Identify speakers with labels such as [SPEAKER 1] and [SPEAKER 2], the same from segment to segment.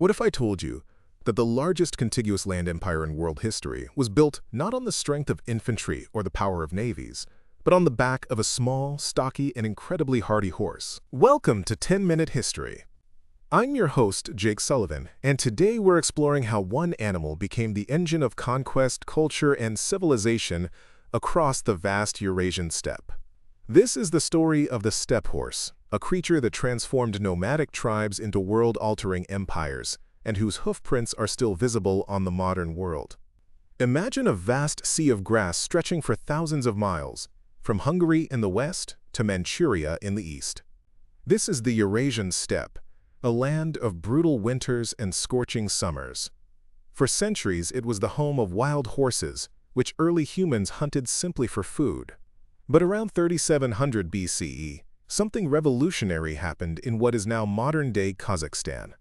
[SPEAKER 1] What if I told you that the largest contiguous land empire in world history was built not on the strength of infantry or the power of navies, but on the back of a small, stocky, and incredibly hardy horse? Welcome to 10-Minute History. I'm your host, Jake Sullivan, and today we're exploring how one animal became the engine of conquest, culture, and civilization across the vast Eurasian steppe. This is the story of the steppe horse, a creature that transformed nomadic tribes into world-altering empires, and whose hoofprints are still visible on the modern world. Imagine a vast sea of grass stretching for thousands of miles, from Hungary in the west to Manchuria in the east. This is the Eurasian steppe, a land of brutal winters and scorching summers. For centuries, it was the home of wild horses, which early humans hunted simply for food. But around 3700 BCE, something revolutionary happened in what is now modern-day Kazakhstan.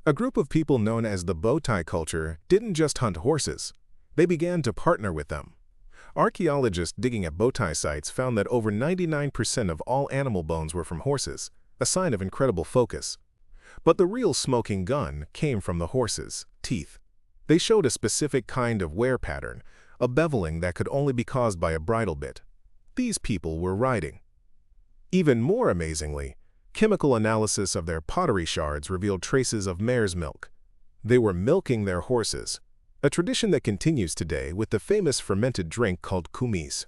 [SPEAKER 1] A group of people known as the Botai culture didn't just hunt horses. They began to partner with them. Archaeologists digging at Botai sites found that over 99% of all animal bones were from horses, a sign of incredible focus. But the real smoking gun came from the horses' teeth. They showed a specific kind of wear pattern, a beveling that could only be caused by a bridle bit. These people were riding. Even more amazingly, chemical analysis of their pottery shards revealed traces of mare's milk. They were milking their horses, a tradition that continues today with the famous fermented drink called kumis.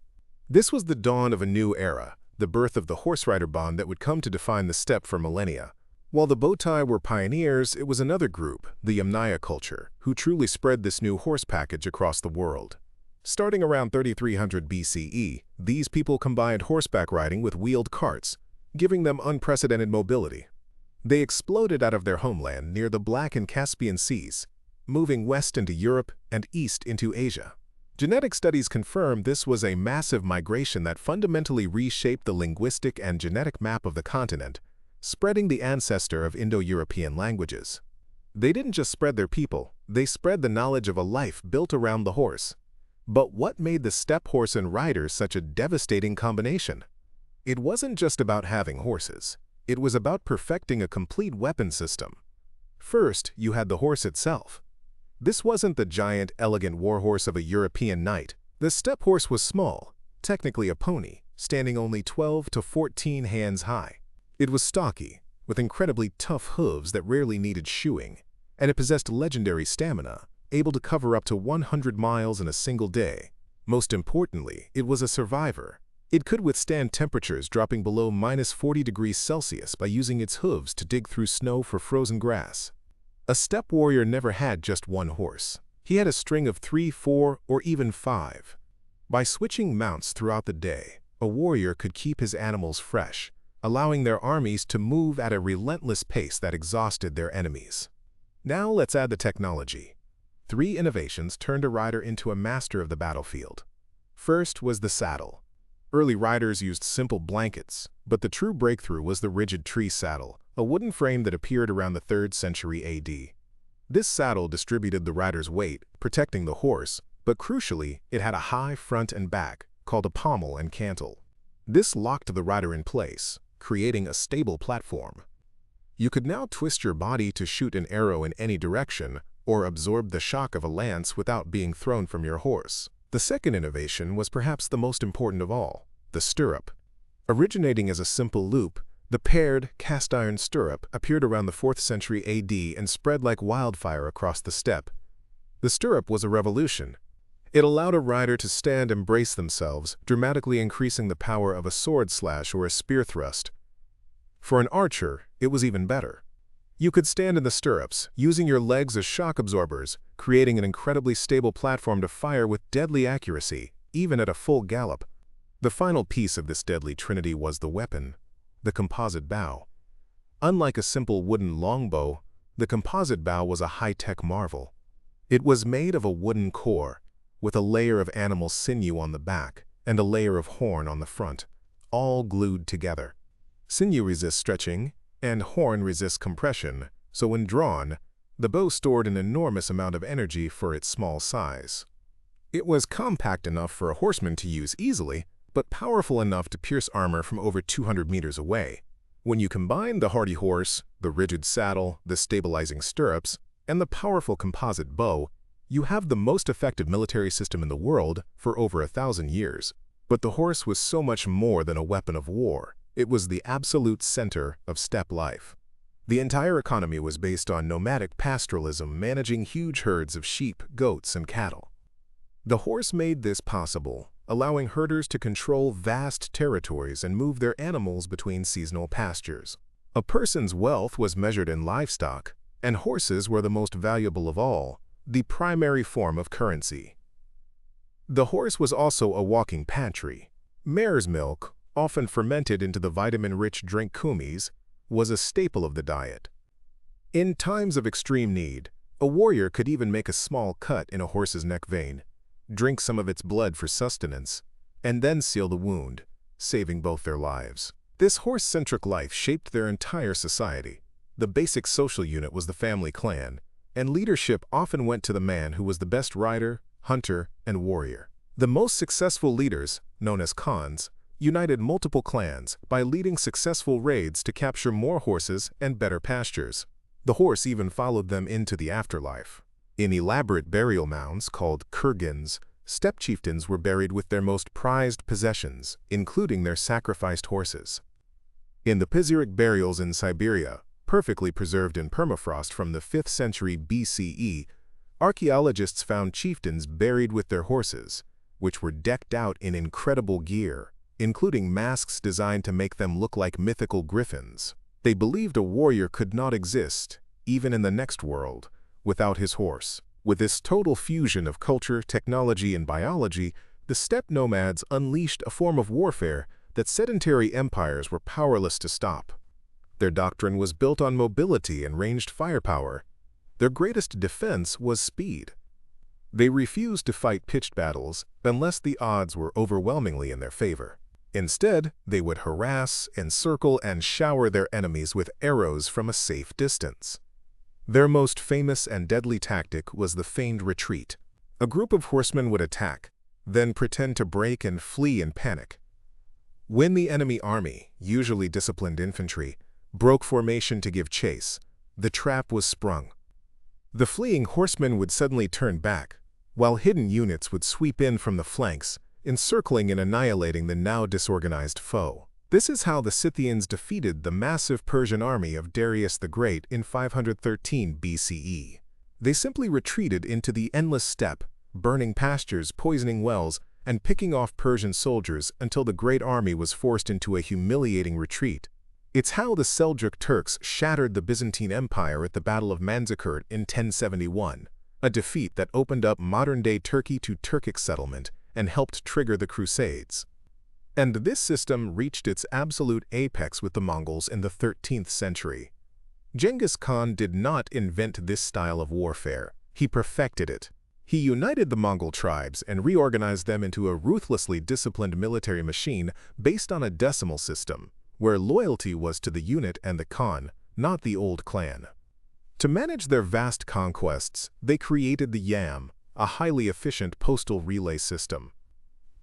[SPEAKER 1] This was the dawn of a new era, the birth of the horse-rider bond that would come to define the steppe for millennia. While the Botai were pioneers, it was another group, the Yamnaya culture, who truly spread this new horse package across the world. Starting around 3300 BCE, these people combined horseback riding with wheeled carts, giving them unprecedented mobility. They exploded out of their homeland near the Black and Caspian Seas, moving west into Europe and east into Asia. Genetic studies confirm this was a massive migration that fundamentally reshaped the linguistic and genetic map of the continent, spreading the ancestor of Indo-European languages. They didn't just spread their people, they spread the knowledge of a life built around the horse. But what made the steppe horse and rider such a devastating combination? It wasn't just about having horses. It was about perfecting a complete weapon system. First, you had the horse itself. This wasn't the giant, elegant warhorse of a European knight. The steppe horse was small, technically a pony, standing only 12 to 14 hands high. It was stocky, with incredibly tough hooves that rarely needed shoeing, and it possessed legendary stamina, able to cover up to 100 miles in a single day. Most importantly, it was a survivor. It could withstand temperatures dropping below -40 degrees Celsius by using its hooves to dig through snow for frozen grass. A steppe warrior never had just one horse. He had a string of 3, 4, or even 5. By switching mounts throughout the day, a warrior could keep his animals fresh, allowing their armies to move at a relentless pace that exhausted their enemies. Now let's add the technology. 3 innovations turned a rider into a master of the battlefield. First was the saddle. Early riders used simple blankets, but the true breakthrough was the rigid tree saddle, a wooden frame that appeared around the 3rd century AD. This saddle distributed the rider's weight, protecting the horse, but crucially, it had a high front and back, called a pommel and cantle. This locked the rider in place, creating a stable platform. You could now twist your body to shoot an arrow in any direction, or absorb the shock of a lance without being thrown from your horse. The second innovation was perhaps the most important of all, the stirrup. Originating as a simple loop, the paired, cast-iron stirrup appeared around the 4th century AD and spread like wildfire across the steppe. The stirrup was a revolution. It allowed a rider to stand and brace themselves, dramatically increasing the power of a sword slash or a spear thrust. For an archer, it was even better. You could stand in the stirrups, using your legs as shock absorbers, creating an incredibly stable platform to fire with deadly accuracy, even at a full gallop. The final piece of this deadly trinity was the weapon, the composite bow. Unlike a simple wooden longbow, the composite bow was a high-tech marvel. It was made of a wooden core, with a layer of animal sinew on the back and a layer of horn on the front, all glued together. Sinew resists stretching, and horn resists compression, so when drawn, the bow stored an enormous amount of energy for its small size. It was compact enough for a horseman to use easily, but powerful enough to pierce armor from over 200 meters away. When you combine the hardy horse, the rigid saddle, the stabilizing stirrups, and the powerful composite bow, you have the most effective military system in the world for over 1,000 years. But the horse was so much more than a weapon of war. It was the absolute center of steppe life. The entire economy was based on nomadic pastoralism, managing huge herds of sheep, goats, and cattle. The horse made this possible, allowing herders to control vast territories and move their animals between seasonal pastures. A person's wealth was measured in livestock, and horses were the most valuable of all, the primary form of currency. The horse was also a walking pantry. Mare's milk, often fermented into the vitamin-rich drink kumis, was a staple of the diet. In times of extreme need, a warrior could even make a small cut in a horse's neck vein, drink some of its blood for sustenance, and then seal the wound, saving both their lives. This horse-centric life shaped their entire society. The basic social unit was the family clan, and leadership often went to the man who was the best rider, hunter, and warrior. The most successful leaders, known as khans, united multiple clans by leading successful raids to capture more horses and better pastures. The horse even followed them into the afterlife. In elaborate burial mounds called kurgans, steppe chieftains were buried with their most prized possessions, including their sacrificed horses. In the Pizarric burials in Siberia, perfectly preserved in permafrost from the 5th century BCE, archaeologists found chieftains buried with their horses, which were decked out in incredible gear, including masks designed to make them look like mythical griffins. They believed a warrior could not exist, even in the next world, without his horse. With this total fusion of culture, technology, and biology, the steppe nomads unleashed a form of warfare that sedentary empires were powerless to stop. Their doctrine was built on mobility and ranged firepower. Their greatest defense was speed. They refused to fight pitched battles unless the odds were overwhelmingly in their favor. Instead, they would harass, encircle, and shower their enemies with arrows from a safe distance. Their most famous and deadly tactic was the feigned retreat. A group of horsemen would attack, then pretend to break and flee in panic. When the enemy army, usually disciplined infantry, broke formation to give chase, the trap was sprung. The fleeing horsemen would suddenly turn back, while hidden units would sweep in from the flanks, encircling and annihilating the now disorganized foe. This is how the Scythians defeated the massive Persian army of Darius the Great in 513 BCE. They simply retreated into the endless steppe, burning pastures, poisoning wells, and picking off Persian soldiers until the great army was forced into a humiliating retreat. It's how the Seljuk Turks shattered the Byzantine Empire at the Battle of Manzikert in 1071, a defeat that opened up modern-day Turkey to Turkic settlement and helped trigger the Crusades. And this system reached its absolute apex with the Mongols in the 13th century. Genghis Khan did not invent this style of warfare. He perfected it. He united the Mongol tribes and reorganized them into a ruthlessly disciplined military machine based on a decimal system, where loyalty was to the unit and the Khan, not the old clan. To manage their vast conquests, they created the Yam, a highly efficient postal relay system.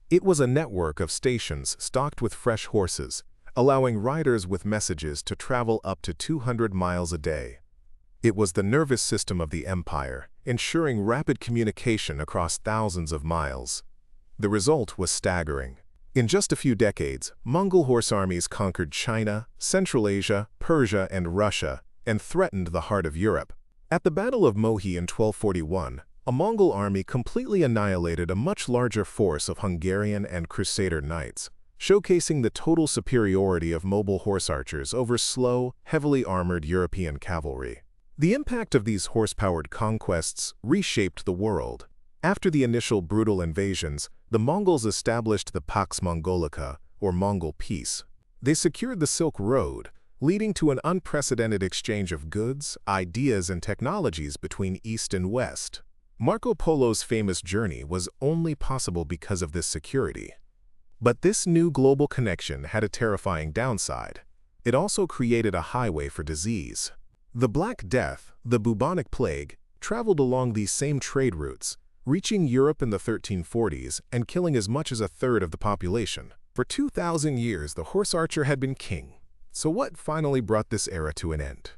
[SPEAKER 1] It was a network of stations stocked with fresh horses, allowing riders with messages to travel up to 200 miles a day. It was the nervous system of the empire, ensuring rapid communication across thousands of miles. The result was staggering. In just a few decades, Mongol horse armies conquered China, Central Asia, Persia, and Russia, and threatened the heart of Europe. At the Battle of Mohi in 1241, a Mongol army completely annihilated a much larger force of Hungarian and Crusader knights, showcasing the total superiority of mobile horse archers over slow, heavily armored European cavalry. The impact of these horse-powered conquests reshaped the world. After the initial brutal invasions, the Mongols established the Pax Mongolica, or Mongol peace. They secured the Silk Road, leading to an unprecedented exchange of goods, ideas, and technologies between East and West. Marco Polo's famous journey was only possible because of this security. But this new global connection had a terrifying downside. It also created a highway for disease. The Black Death, the bubonic plague, traveled along these same trade routes, reaching Europe in the 1340s and killing as much as a third of the population. For 2,000 years, the horse archer had been king. So what finally brought this era to an end?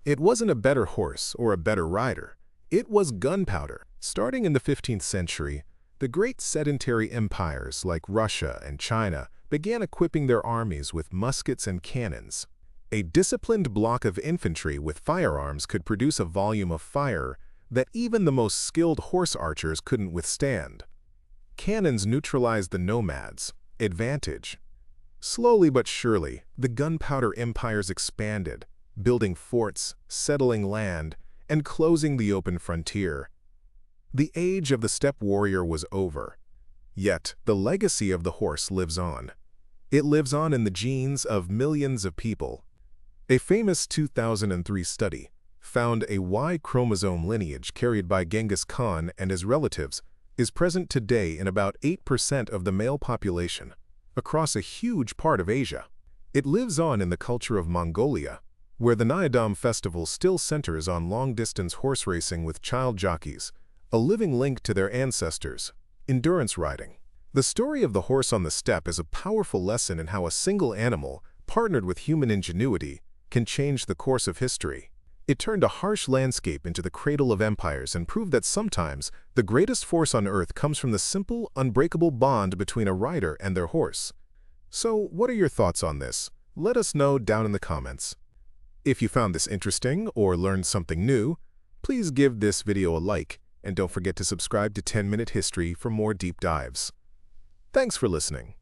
[SPEAKER 1] It wasn't a better horse or a better rider. It was gunpowder. Starting in the 15th century, the great sedentary empires like Russia and China began equipping their armies with muskets and cannons. A disciplined block of infantry with firearms could produce a volume of fire that even the most skilled horse archers couldn't withstand. Cannons neutralized the nomads' advantage. Slowly but surely, the gunpowder empires expanded, building forts, settling land, and closing the open frontier. The age of the steppe warrior was over. Yet, the legacy of the horse lives on. It lives on in the genes of millions of people. A famous 2003 study found a Y chromosome lineage carried by Genghis Khan and his relatives is present today in about 8% of the male population, across a huge part of Asia. It lives on in the culture of Mongolia, where the Nyadam festival still centers on long-distance horse racing with child jockeys, a living link to their ancestors, endurance riding. The story of the horse on the steppe is a powerful lesson in how a single animal, partnered with human ingenuity, can change the course of history. It turned a harsh landscape into the cradle of empires and proved that sometimes the greatest force on earth comes from the simple, unbreakable bond between a rider and their horse. So, what are your thoughts on this? Let us know down in the comments. If you found this interesting or learned something new, please give this video a like and don't forget to subscribe to 10-Minute History for more deep dives. Thanks for listening.